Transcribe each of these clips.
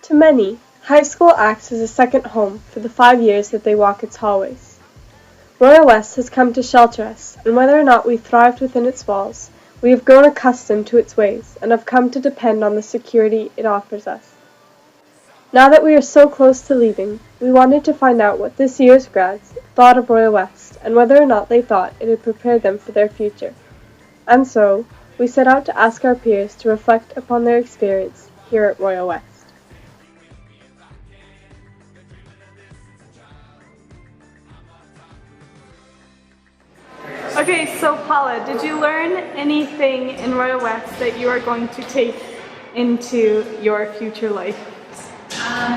To many, high school acts as a second home for the 5 years that they walk its hallways. Royal West has come to shelter us, and whether or not we thrived within its walls, we have grown accustomed to its ways and have come to depend on the security it offers us. Now that we are so close to leaving, we wanted to find out what this year's grads thought of Royal West and whether or not they thought it had prepared them for their future. And so, we set out to ask our peers to reflect upon their experience here at Royal West. Okay, so Paula, did you learn anything in Royal West that you are going to take into your future life?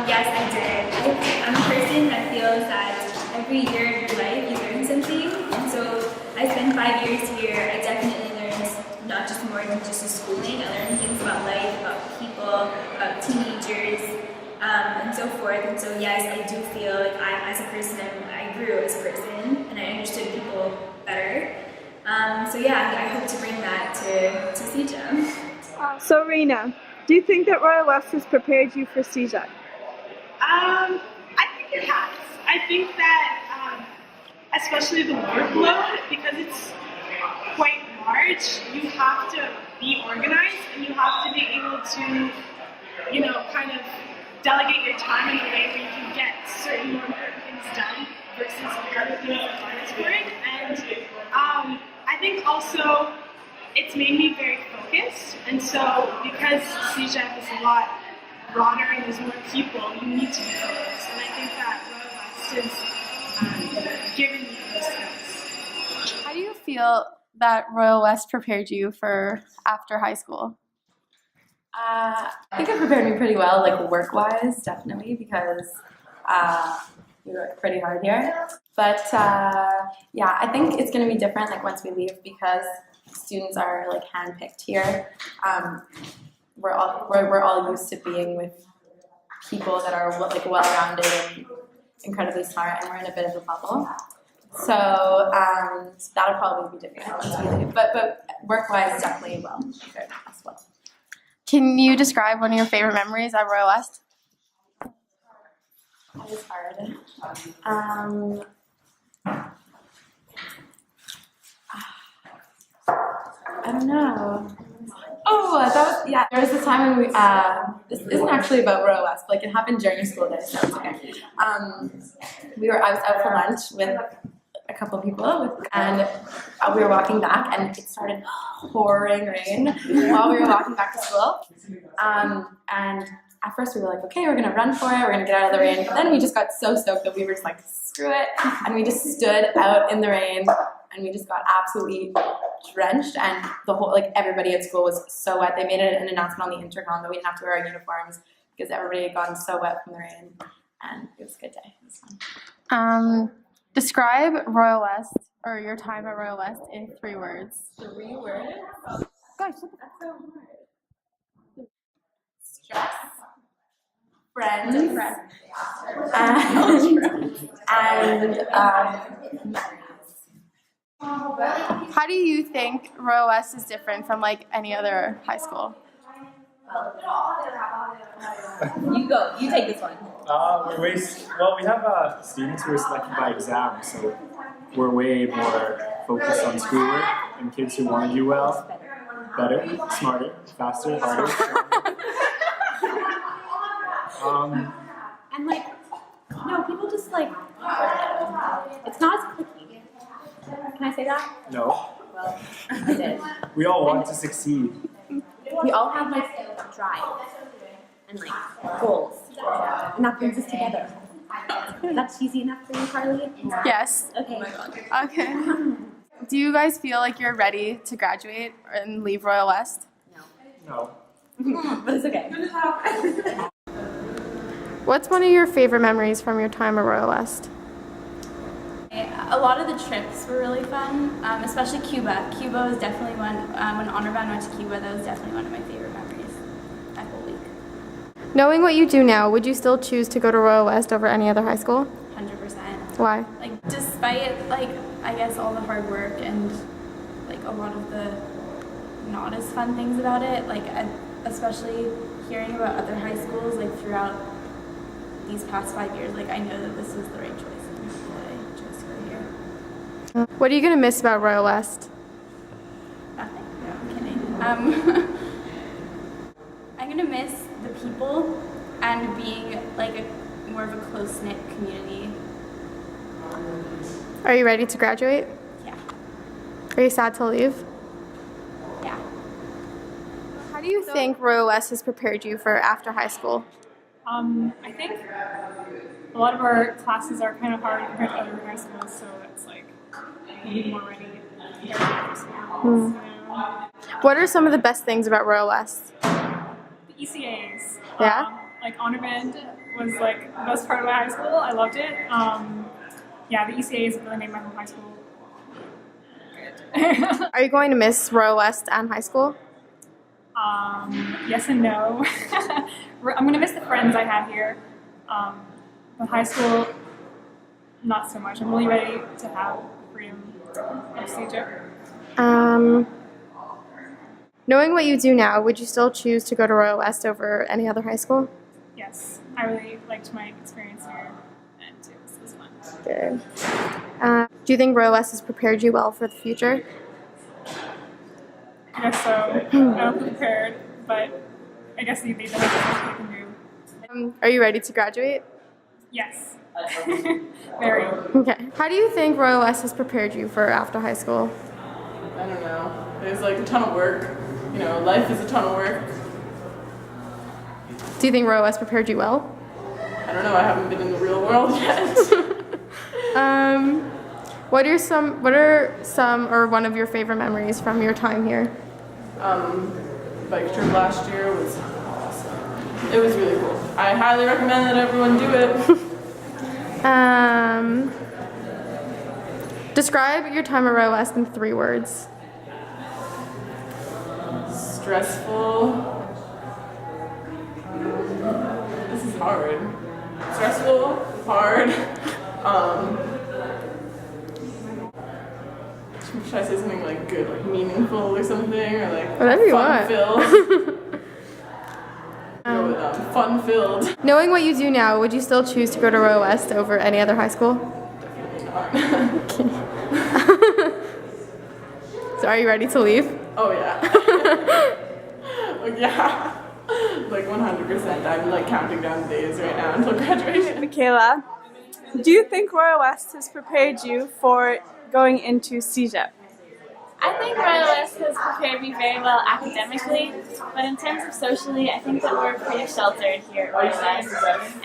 Yes, I did. I'm a person that feels that every year of your life you learn something, and so I spent 5 years here. I definitely learned not just more than just the schooling. I learned things about life, about people, about teenagers, and so forth. And so yes, I do feel like as a person, I grew as a person, and I understood people better. So yeah, I hope to bring that to CJA. So Reina, do you think that Royal West has prepared you for CJA? I think it has. I think that especially the workload, because it's quite large, you have to be organized and you have to be able to, kind of delegate your time in a way where you can get certain more important things done versus other things that aren't important. And I think also it's made me very focused, and so because CJEF is a lot broader and there's more people, you need to be focused, and I think that Royal West has given me those skills. How do you feel that Royal West prepared you for after high school? I think it prepared me pretty well, like work-wise, definitely, because we work pretty hard here. But yeah, I think it's going to be different like once we leave because students are like handpicked here. We're all used to being with people that are like well-rounded and incredibly smart, and we're in a bit of a bubble. So that'll probably be different once we leave. But work-wise, definitely well prepared as well. Can you describe one of your favorite memories at Royal West? That was hard. I don't know. Oh, that was, yeah. There was this time when we, this isn't actually about Royal West, but like it happened during school day, so it's okay. I was out for lunch with a couple of people, and we were walking back, and it started pouring rain while we were walking back to school. And at first we were like, okay, we're gonna run for it, we're gonna get out of the rain. But then we just got so soaked that we were just like, screw it, and we just stood out in the rain, and we just got absolutely drenched, and the whole, like, everybody at school was so wet. They made an announcement on the intercom that we didn't have to wear our uniforms because everybody had gotten so wet from the rain, and it was a good day. It was fun. Describe Royal West, or your time at Royal West, in 3 words. 3 words? Gosh, That's so hard. Stress, friends, and memories. how do you think Royal West is different from like any other high school? You go. You take this one. We have students who are selected by exam, so we're way more focused on schoolwork, and kids who want to do well, better, smarter, faster, harder. And like, no, people just like, it's not as clicky. Can I say that? No. Well, I did. We all want to succeed. We all have like drive and like goals, and that brings us together. That's easy enough for you, Carly? Yes. Okay. Oh my God. Okay. Do you guys feel like you're ready to graduate and leave Royal West? No. But it's okay. What's one of your favorite memories from your time at Royal West? A lot of the trips were really fun, especially Cuba. Cuba was definitely one, when Honor Band went to Cuba, that was definitely one of my favorite memories that whole week. Knowing what you do now, would you still choose to go to Royal West over any other high school? 100%. Why? Like, despite, like, I guess all the hard work and, like, a lot of the not as fun things about it, like, especially hearing about other high schools like throughout these past 5 years, like I know that this was the right choice and that I chose to go here. What are you going to miss about Royal West? Nothing. No, I'm kidding. I'm gonna miss the people and being like more of a close-knit community. Are you ready to graduate? Yeah. Are you sad to leave? Yeah. How do you think Royal West has prepared you for after high school? I think a lot of our classes are kind of hard compared to other high schools, so it's like maybe more ready compared to other schools. You know? What are some of the best things about Royal West? The ECAs. Yeah? Like honor band was like the best part of my high school. I loved it. Yeah, the ECAs really made my high school good. Are you going to miss Royal West and high school? Yes and no. I'm gonna miss the friends I have here. But high school, not so much. I'm really ready to have freedom of CJ. Knowing what you do now, would you still choose to go to Royal West over any other high school? Yes, I really liked my experience here, and it was fun. Good. Do you think Royal West has prepared you well for the future? I guess so. I don't feel prepared, but I guess they definitely can do. Are you ready to graduate? Yes. Very. Okay. How do you think Royal West has prepared you for after high school? I don't know. There's like a ton of work. You know, life is a ton of work. Do you think Royal West prepared you well? I don't know. I haven't been in the real world yet. What are some or one of your favorite memories from your time here? Bike trip last year was awesome. It was really cool. I highly recommend that everyone do it. Describe your time at Royal West in 3 words. Stressful. This is hard. Stressful, hard. Should I say something like good, like meaningful or something, or like Whatever you fun-filled? Go with fun-filled. Knowing what you do now, would you still choose to go to Royal West over any other high school? Definitely not. So are you ready to leave? Oh yeah. Yeah. Like 100%. I'm like counting down the days right now until graduation. Michaela, do you think Royal West has prepared you for going into CJEP? I think Royal West has prepared me very well academically, but in terms of socially, I think that we're pretty sheltered here at Royal West,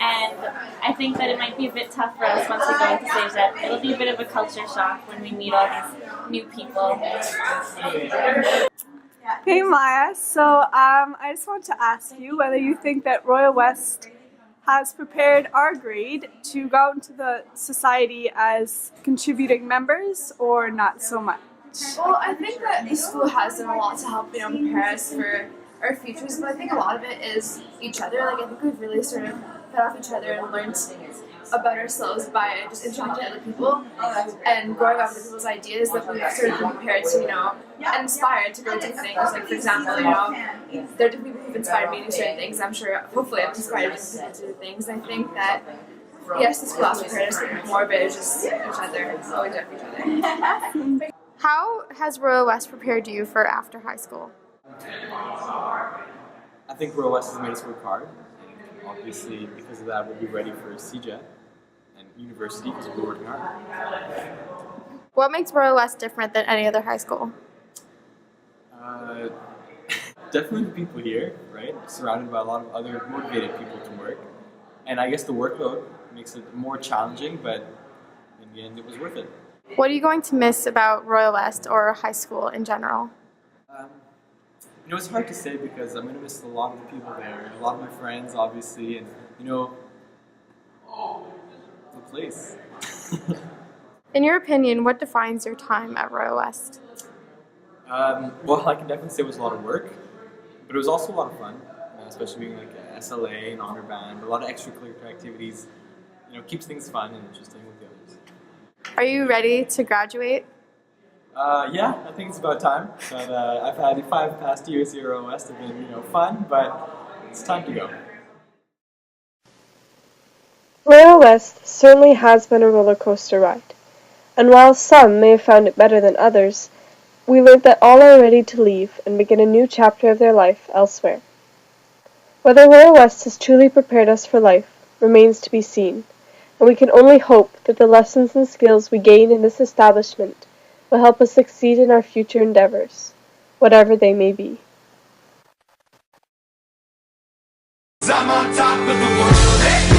and I think that it might be a bit tough for us once we go into CJEP. It'll be a bit of a culture shock when we meet all these new people. Hey Maya, so I just want to ask you whether you think that Royal West has prepared our grade to go into the society as contributing members or not so much? Well, I think that the school has done a lot to help, prepare us for our futures, but I think a lot of it is each other. Like, I think we've really sort of fed off each other and learned about ourselves by just interacting with other people and growing up with people's ideas that we've sort of been prepared to, and inspired to go do things. Like, for example, there are different people who've inspired me to do certain things. I'm sure, hopefully, I've inspired them to do things. And I think that, yes, the school has prepared us, but more of it is just each other, always with each other. How has Royal West prepared you for after high school? I think Royal West has made us work hard. Obviously, because of that, we'll be ready for CJET and university because we'll be working hard. What makes Royal West different than any other high school? Definitely the people here, right? Surrounded by a lot of other motivated people to work. And I guess the workload makes it more challenging, but in the end, it was worth it. What are you going to miss about Royal West or high school in general? It's hard to say because I'm going to miss a lot of the people there, a lot of my friends, obviously, and, the place. In your opinion, what defines your time at Royal West? Well, I can definitely say it was a lot of work, but it was also a lot of fun, especially being like a SLA, an honor band, a lot of extracurricular activities, keeps things fun and interesting with the others. Are you ready to graduate? Yeah, I think it's about time. But I've had 5 past years here at West have been, fun, but it's time to go. Royal West certainly has been a roller coaster ride, and while some may have found it better than others, we learned that all are ready to leave and begin a new chapter of their life elsewhere. Whether Royal West has truly prepared us for life remains to be seen, and we can only hope that the lessons and skills we gain in this establishment will help us succeed in our future endeavors, whatever they may be. I'm on top of the world. Hey!